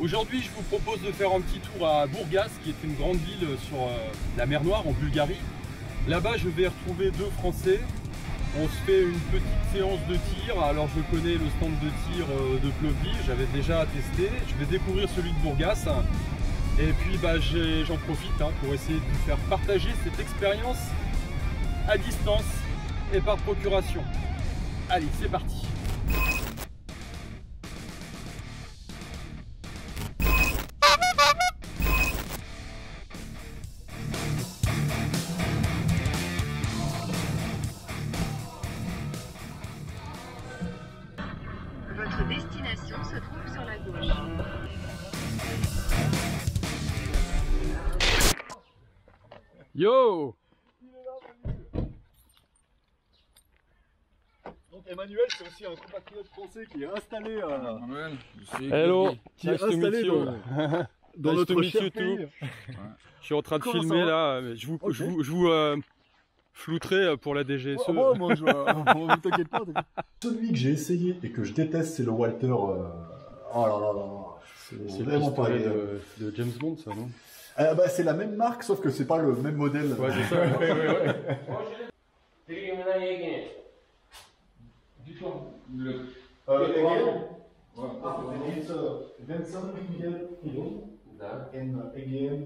Aujourd'hui, je vous propose de faire un petit tour à Bourgas, qui est une grande ville sur la mer Noire en Bulgarie. Là-bas, je vais retrouver deux Français. On se fait une petite séance de tir. Alors, je connais le stand de tir de Plovdiv, j'avais déjà testé. Je vais découvrir celui de Bourgas. Et puis, j'en profite pour essayer de vous faire partager cette expérience à distance et par procuration. Allez, c'est parti! Votre destination se trouve sur la gauche. Yo! Donc Emmanuel, c'est aussi un compatriote français qui est installé Hello! qui est installé dans notre cher pays. Je suis en train de Comment filmer ça va? là, mais je vous flouterai pour la DGSE. Oh, moi, ne t'inquiète pas. Celui que j'ai essayé et que je déteste, c'est le Walter. Oh là là là. C'est vraiment pas de James Bond, ça, non? C'est la même marque, sauf que c'est pas le même modèle. Ouais, c'est ça. Ouais. Vincent Miguel Hilo. En again.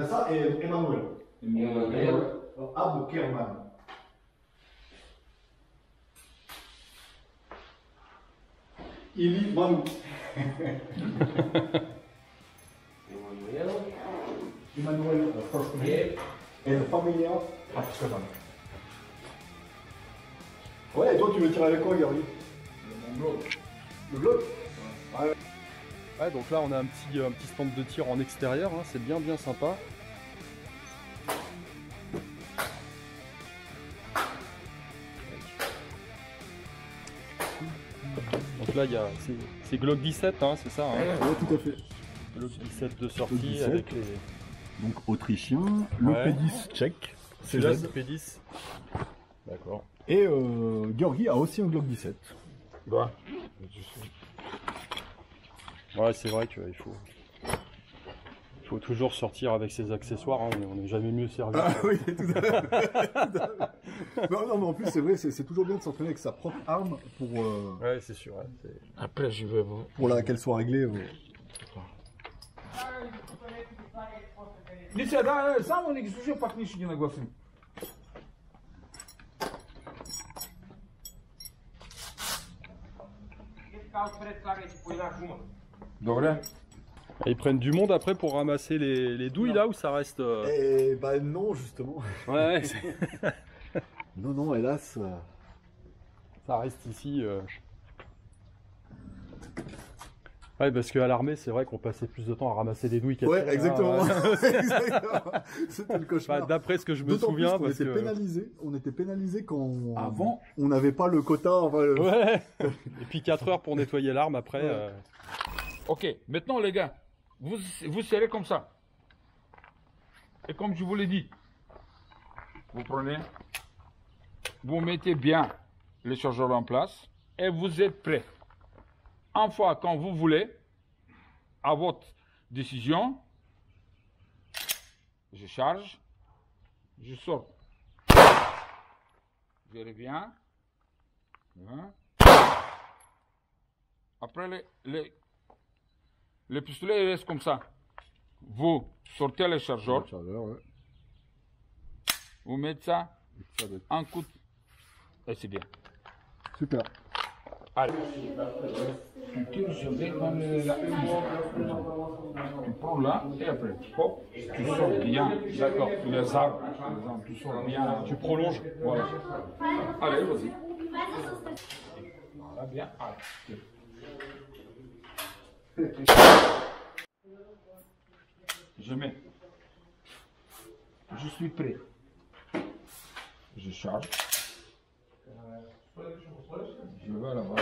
Ça et Emmanuel. Abu Kerman. Ili Manu. Emmanuel first name. Et le familial Abu Kerman. Ouais, et toi tu veux tirer avec quoi, Gary? Mon bloc. Le bloc? Ouais, donc là on a un petit stand de tir en extérieur, c'est bien sympa. Donc là c'est Glock 17, c'est ça. Ouais, tout à fait. Glock 17 de sortie 17. avec les... Donc autrichien, le Ouais. P10 tchèque, C'est là, CZ. c'est P10. D'accord. Et Georgi a aussi un Glock 17. Bah, Ouais, c'est vrai qu'il faut toujours sortir avec ses accessoires, on n'est jamais mieux servi. Ah oui, tout à fait. Non, mais en plus, c'est vrai, c'est toujours bien de s'entraîner avec sa propre arme Ouais, c'est sûr. après, je vais vous. qu'elle soit réglée. Лися, да, само не ги слушай, пак нищо ги нагласим. Добре. Ils prennent du monde après pour ramasser les douilles là ou ça reste... Et bah non, justement. Ouais, Non, hélas. ça reste ici. Ouais, parce qu'à l'armée, c'est vrai qu'on passait plus de temps à ramasser des douilles qu'à Ouais, tirer, exactement. ouais. Exactement. C'était le cauchemar. D'après ce que je me D'autant souviens, plus parce qu'on était que... pénalisé. On était pénalisé quand Avant. on n'avait pas le quota. Enfin, Ouais. Et puis 4 heures pour nettoyer l'arme après. Ouais. Ok, maintenant les gars, vous serrez comme ça. Et comme je vous l'ai dit, vous prenez, vous mettez bien les chargeurs en place et vous êtes prêts. Une fois quand vous voulez, à votre décision, je charge, je sors. Je reviens. Hein. Après les pistolets restent comme ça. Vous sortez les chargeurs, ouais. vous mettez ça, un coup et c'est bien. Super. Allez. Tu tires sur des comme la tu prends là et après, hop, tu sors bien. D'accord. Les arbres, par exemple, tu sors bien. Tu prolonges. Voilà. Allez, vas-y. Voilà, bien. Allez. Je mets. Je suis prêt. Je charge. Je vais là-bas.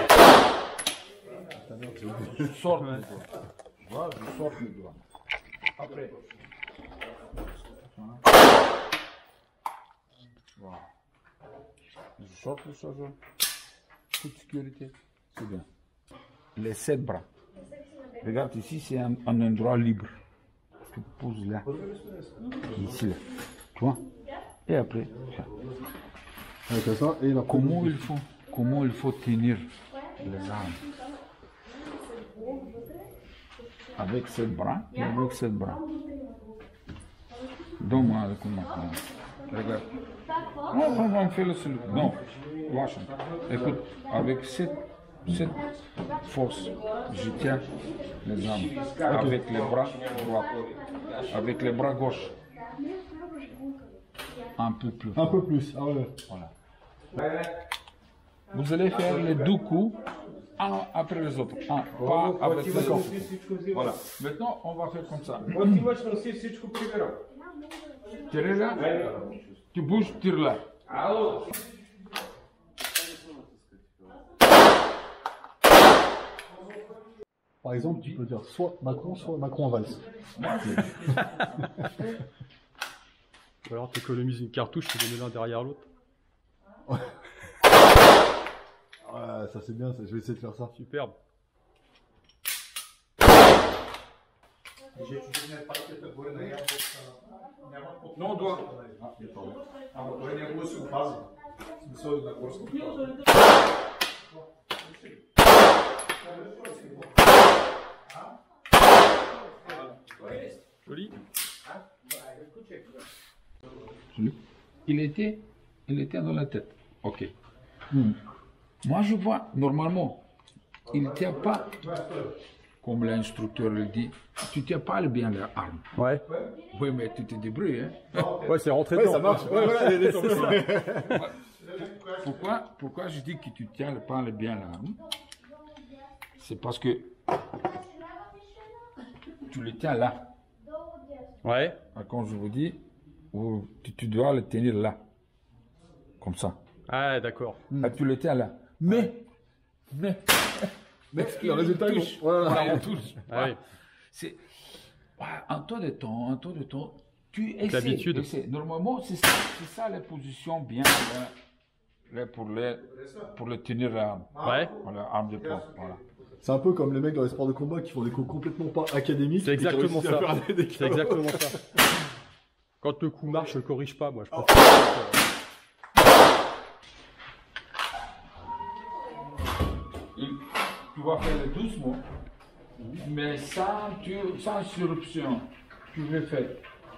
Je sors mes doigts. Voilà, je sors mes doigts. Après. Voilà. Je sors le chargeur. Toute sécurité. C'est bien. les 7 bras. Regarde ici, c'est un endroit libre. Tu poses là. Ici, là. Tu vois? Et après, ça. Avec ça, et la Comment il faut tenir les armes? Avec 7 bras et avec 7 bras. Donne-moi le commentaire. Regarde. On fait le seul. Non, Washington. Écoute, avec cette force, je tiens les armes. Avec les bras droits. Avec les bras gauche. Un peu plus. Un peu plus, ah ouais. Voilà. Vous allez faire les 2 coups, un après les autres. Un, pas avec les autres. Voilà. Maintenant, on va faire comme ça. Tirez là. Tu bouges, tire là. Par exemple, tu peux dire soit Macron en valse. Ou alors tu économises une cartouche, tu les mets l'un derrière l'autre. Ouais, ça c'est bien, ça. Je vais essayer de faire ça. Superbe. Non, on doit. Joli. Il était dans la tête. Ok. Moi, je vois, normalement, il ne tient pas, comme l'instructeur le dit, tu ne tiens pas bien l'arme. Ouais. Oui, mais tu te débrouilles. Hein? Ouais, c'est rentré Ouais, dedans. ça marche. Ouais, voilà, Pourquoi je dis que tu ne tiens pas bien l'arme? C'est parce que tu le tiens là. Ouais. Quand je vous dis, tu dois le tenir là. Comme ça. Ah, d'accord. Tu le tiens là. Mais le résultat est bon. Voilà, on touche. Ah, oui. C'est un temps de temps, tu essaies. L'habitude. Normalement, c'est ça les positions bien là, pour le tenir l'arme. Ouais. Voilà, arme de poing. Voilà. C'est un peu comme les mecs dans les sports de combat qui font des coups complètement pas académiques. C'est exactement ça. C'est C'est exactement ça. Quand le coup marche, je le corrige pas, moi. Je préfère. Tu vas faire doucement, mais sans interruption. Tu le fais.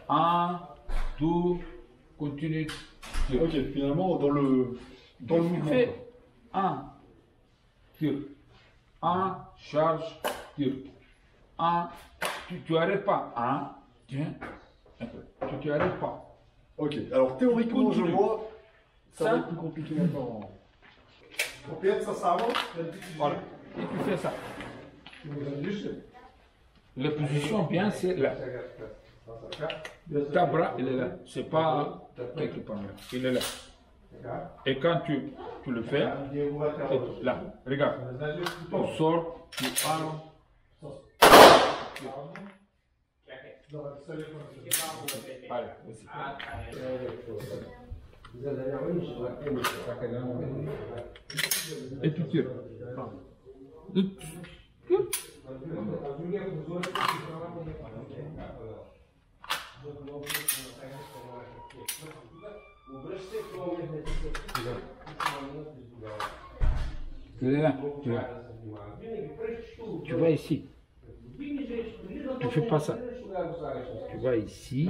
1, 2, continue. Ok, finalement, dans le Tu mouvement. fais 1, tire. 1, charge, tire. 1, tu n'arrêtes pas. 1, tiens. Tu n'arrêtes pas. Ok, alors théoriquement, je Continue. vois, ça Ça. va être plus compliqué maintenant. Voilà. Et tu fais ça. La position bien, c'est là. Ta bras, il est là. C'est pas quelque part là. Il est là. Et quand tu le fais, c'est là. Regarde. Tu sors, tu armes. Allez, et tu tires. Et tu tires. Tu es là, tu es là. Tu vas ici. Tu fais pas ça. Tu vas ici.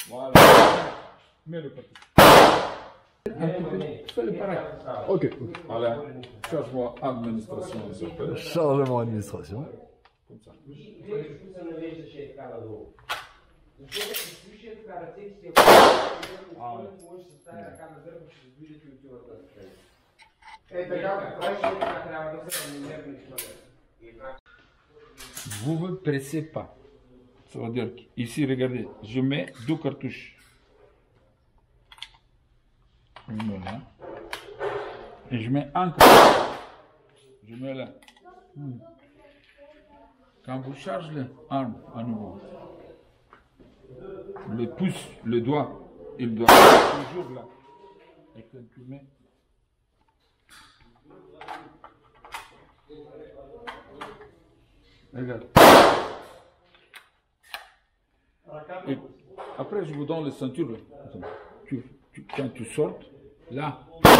Voilà. Mets le papier. Fais le pareil. Ok. Voilà. Charge-moi administration. ça s'appelle. Chargement administration. Comme ça. Vous ne pressez pas. Ça veut dire qu'ici, regardez, je mets 2 cartouches. Je mets là. Et je mets un cartouche. Je mets là. Quand vous chargez l'arme à nouveau, le pouce, le doigt, il doit être toujours là. Et quand tu mets. Regarde. Et après, je vous donne les ceintures. Là. Quand tu sortes, là, tu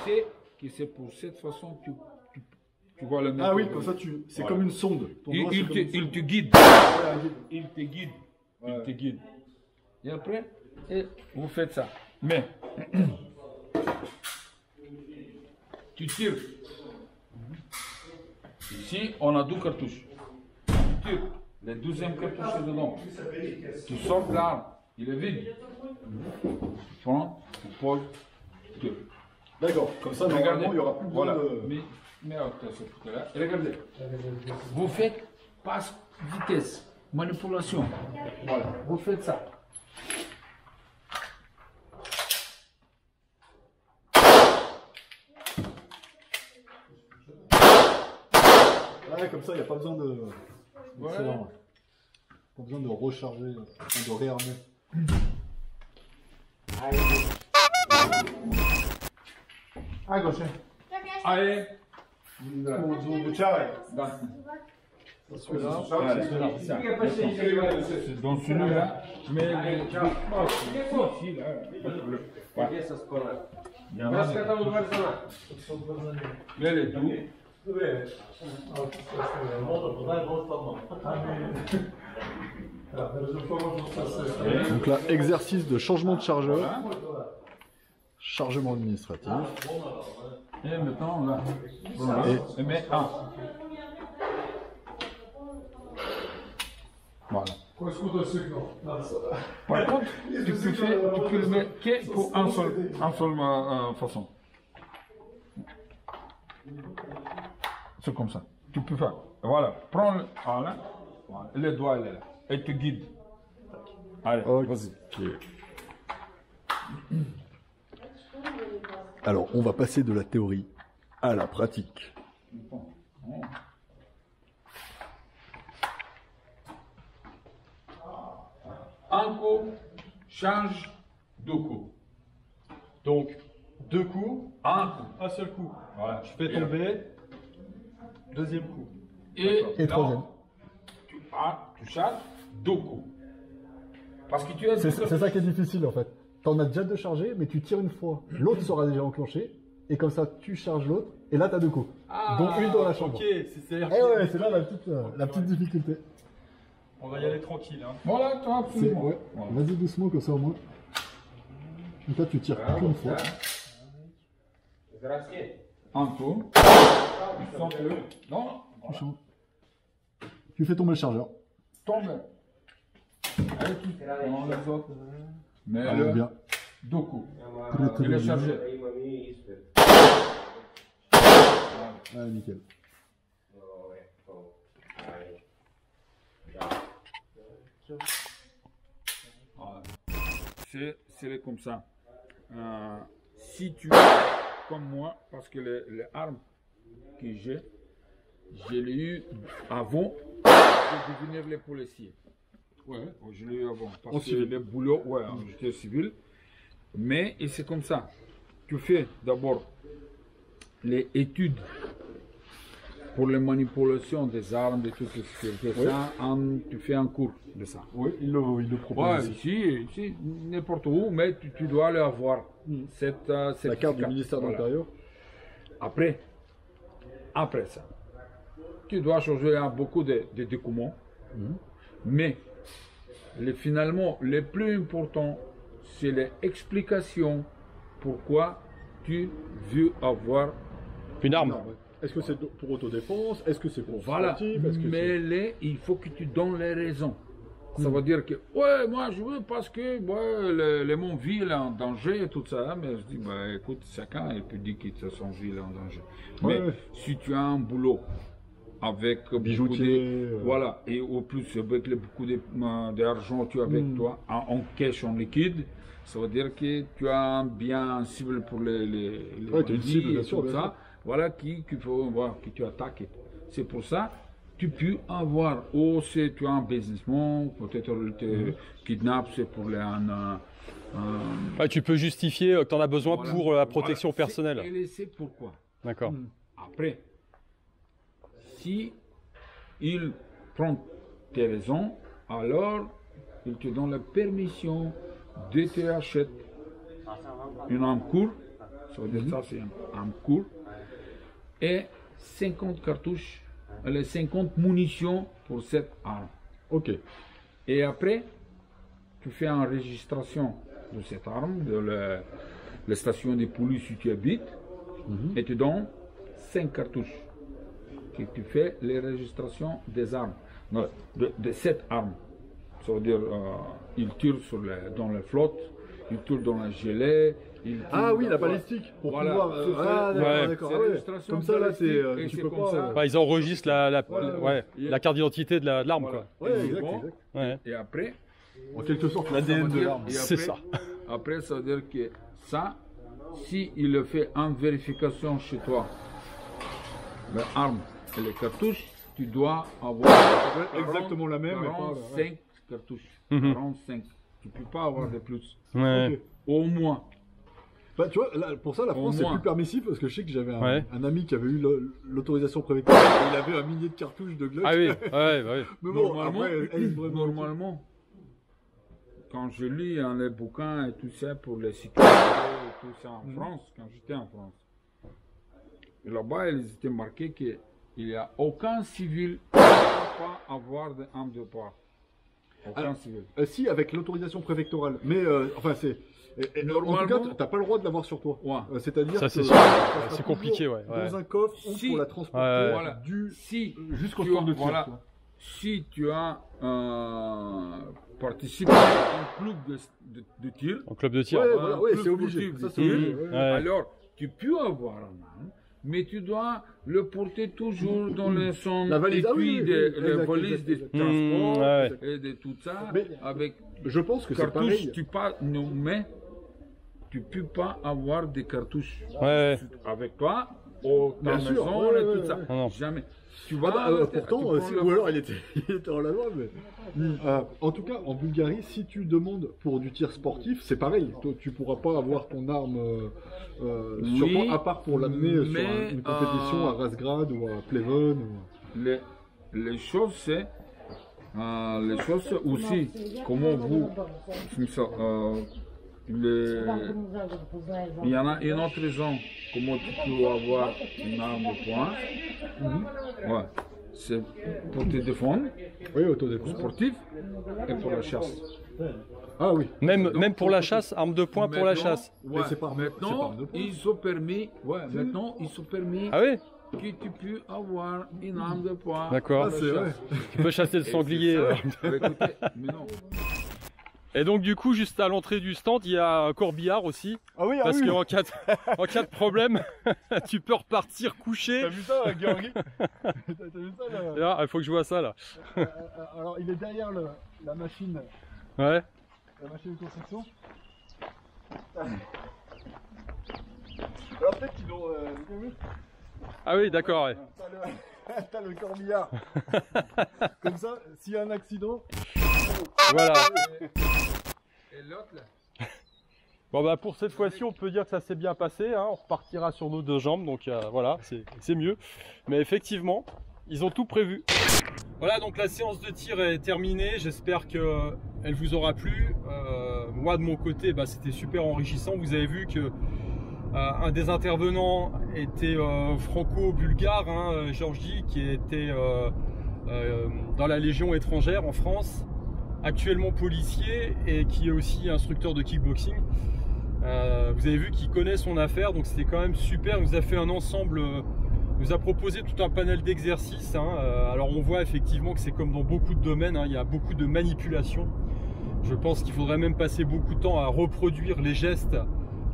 sais que c'est pour cette façon que tu vas le mettre. Ah oui, comme ça, c'est Voilà. comme une sonde. Ton doigt, c'est comme une Il sonde. te guide. Il te guide. Ouais. Il te guide. Et après, vous faites ça. Mais, tu tires. Ici, on a 2 cartouches. Tu tires. Le 12e cartouche est dedans. Tu sors l'arme. Il est vide. Tu prends, tu poses, tu tires. D'accord, comme ça, Regardez, normalement, il n'y aura plus besoin voilà. de... Mais ce côté-là. Et regardez. Vous faites passe vitesse, manipulation. Voilà. Vous faites ça. Ouais, comme ça, il n'y a pas besoin de... Voilà. Excellent. Pas besoin de recharger, de réarmer. Allez. Dans celui-là, mais mais les deux. Donc là, exercice de changement de chargeur. Chargement administratif. Et maintenant là. Et mets un. Voilà. Par contre, tu peux le mettre que pour un seul façon. C'est comme ça. Tu peux faire. Voilà. Prends le. Voilà. Voilà. Le doigt il est là. Et tu guides. Allez, vas-y. Alors, on va passer de la théorie à la pratique. Un coup, change, 2 coups. Donc, 2 coups, Un coup. un seul coup. Voilà. Je fais tomber, deuxième coup. Et Et troisième. Tu charges 2 coups. Parce que tu es. C'est ça qui est difficile en fait. T'en as déjà 2 chargés, mais tu tires une fois. L'autre sera déjà enclenché. Et comme ça, tu charges l'autre. Et là, t'as 2 coups. dont une dans la chambre. Ok, c'est-à-dire Eh ouais, c'est là la petite difficulté. on va y aller tranquille. Hein. Voilà, toi, C'est, absolument. ouais. Voilà. Vas-y doucement, comme ça au moins. Donc là, tu tires qu'une fois. Un coup. Sens-le. Non, Tu changes. Tu fais tomber le chargeur. tombe. Allez, tu prends les autres. Mais Allez, bien. 2 coups. Très, très Il est bien. chargé. Ouais, nickel. Voilà. C'est comme ça. Si tu es comme moi, parce que les armes que j'ai, je l'ai eu avant de devenir les policiers. Ouais, je l'ai eu avant. Parce En que civil. le boulot, ouais, j'étais civil. Mais et c'est comme ça. Tu fais d'abord les études pour les manipulations des armes, des trucs, tu fais ça, tu fais un cours de ça. Oui, il le propose Ouais, ici. ici n'importe où, mais tu dois le avoir. Cette La carte du ministère de Voilà. l'Intérieur. Après ça, tu dois changer beaucoup de documents, mais finalement, le plus important, c'est l'explication pourquoi tu veux avoir Une arme. Est-ce que c'est pour autodéfense? Est-ce que c'est pour Voilà, sportif? Est-ce que mais il faut que tu donnes les raisons. Ça veut dire que, ouais, moi je veux parce que mon vie est en danger et tout ça. Mais je dis, bah, écoute, chacun il peut dire que son vie est en danger. Mais Ouais. si tu as un boulot avec Bijoutier, beaucoup de, voilà, et au plus avec beaucoup d'argent tu as avec toi, en cash, en liquide, ça veut dire que tu as un bien cible pour les Ouais, tu as une bandits cible, bien et sûr, tout bien ça. sûr. Voilà, que tu attaques. C'est pour ça, tu peux avoir, ou si tu es un businessman, peut-être il te kidnappe, c'est pour les... Ouais, tu peux justifier que tu en as besoin Voilà. pour la protection Voilà. personnelle. Et c'est pourquoi. D'accord. Après, si il prend tes raisons, alors il te donne la permission de te acheter une arme courte, ça veut dire ça c'est une arme courte, et 50 cartouches, les 50 munitions pour cette arme. Ok. Et après, tu fais une enregistration de cette arme, de la station de police où tu habites, et tu donnes 5 cartouches. Et tu fais les registrations des armes, non, de cette arme. Ça veut dire, il tire dans la flotte, il tire dans la gelée. Ah oui, la balistique, pour Voilà, pouvoir... c'est ah fait. d'accord, Ouais. d'accord. C'est Ah ouais. l'illustration Comme ça, là, balistique, et tu c'est peux comme pas... ça. Ouais, ils enregistrent Ouais. la carte d'identité de l'arme. Voilà. Quoi. Ouais, Et exact, bon, exact. Ouais. Et après, En quelque sorte, ça l'ADN veut de dire- l'arme. et C'est après- ça. Après, ça veut dire que ça, si il fait une vérification chez toi, l'arme et les cartouches, tu dois avoir exactement la même, mais pas, 45 cartouches. Mhm. 45. Tu ne peux pas avoir de plus. Ouais. Ok. Au moins. Bah, tu vois, là, pour ça, la Au France, c'est moins. plus permissif parce que je sais que j'avais Ouais. un ami qui avait eu l'autorisation préfectorale et il avait un millier de cartouches de Glock. Ah oui, ouais, ouais. Mais bon, Normalement, après, elle est vraiment... normalement, quand je lis les bouquins et tout ça pour la sécurité et tout ça en France, quand j'étais en France, et là-bas, ils étaient marqués qu'il n'y a aucun civil qui ne peut pas avoir d'arme de poing. Aucun Alors, civil. Si, avec l'autorisation préfectorale. Mais, enfin, c'est... En Normalement- tout cas, t'as pas le droit de l'avoir sur toi. Ouais. C'est-à-dire Ça, que c'est sûr. ça sera C'est toujours compliqué, ouais. Ouais. Dans un coffre ou Si. pour la transporter Ouais. Voilà. Si jusqu'au tu stand as- de tir. voilà. quoi. Si tu as participé à un club de tir, En club de tir. Ouais, un voilà, ouais, club c'est obligé. sportif Ça, de c'est tir, obligé, ouais. Ouais. alors tu peux avoir un arme, mais tu dois le porter toujours dans son La valise, ah oui, étui, oui, oui, la exact, valise exact, de exact. transport Ouais. et de tout ça, Mais- avec Je pense que c'est cartouches, pareil. tu pas, non, mais tu peux pas avoir des cartouches Ouais. avec toi, au ta Bien sûr, maison ouais, et ouais, tout ça. ouais. Non, non. Jamais. Tu Ah vas, bah, pourtant, tu prends ou alors il était en la loi, mais... en tout cas, en Bulgarie, si tu demandes pour du tir sportif, c'est pareil. Toi, tu pourras pas avoir ton arme sur Oui, toi, à part pour l'amener sur mais, une compétition à Razgrad ou à Pleven. les choses, c'est les choses aussi, comment vous, il y en a une autre raison, comment tu peux avoir une arme de poing. Ouais. C'est pour te défendre, Oui, autodéfense. sportif, et pour la chasse. Ah oui. Même pour la chasse, arme de poing pour la Maintenant, chasse. ouais, Mais c'est pas- c'est maintenant, pas arme de poing. ils sont permis, maintenant, ils sont permis Ah oui. que tu peux avoir une arme de poing. D'accord. Ah, pour c'est la vrai. chasse. Tu peux chasser le Et sanglier. c'est ça. Écoutez, mais non. Et donc du coup, juste à l'entrée du stand, il y a un corbillard aussi. Ah oui, Parce qu'en cas, en cas de problème, tu peux repartir couché. T'as vu ça, Georgi? T'as vu ça, là? Là, il faut que je vois ça là. Alors, il est derrière la machine Ouais. de construction. Alors, peut-être qu'ils l'ont... Ah oui, d'accord. Ouais. T'as le corbillard. Comme ça, s'il y a un accident... Voilà. Et l'autre, là? Bon bah pour cette fois-ci, on peut dire que ça s'est bien passé. Hein. On repartira sur nos deux jambes, donc voilà, c'est mieux. Mais effectivement, ils ont tout prévu. Voilà, donc la séance de tir est terminée. J'espère qu'elle vous aura plu. Moi de mon côté, bah, c'était super enrichissant. Vous avez vu que un des intervenants était franco-bulgare, hein, Georgi, qui était dans la Légion étrangère en France, actuellement policier et qui est aussi instructeur de kickboxing. Vous avez vu qu'il connaît son affaire, donc c'était quand même super. Il nous a fait un ensemble, nous a proposé tout un panel d'exercices. Hein. Alors on voit effectivement que c'est comme dans beaucoup de domaines, hein, il y a beaucoup de manipulation. Je pense qu'il faudrait même passer beaucoup de temps à reproduire les gestes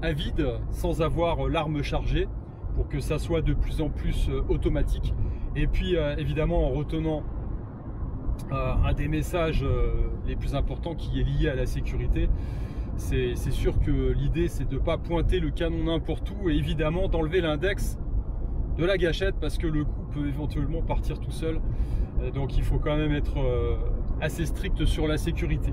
à vide sans avoir l'arme chargée pour que ça soit de plus en plus automatique. Et puis évidemment en retenant un des messages les plus importants qui est lié à la sécurité. C'est sûr que l'idée c'est de ne pas pointer le canon n'importe où et évidemment d'enlever l'index de la gâchette parce que le coup peut éventuellement partir tout seul. Donc il faut quand même être assez strict sur la sécurité.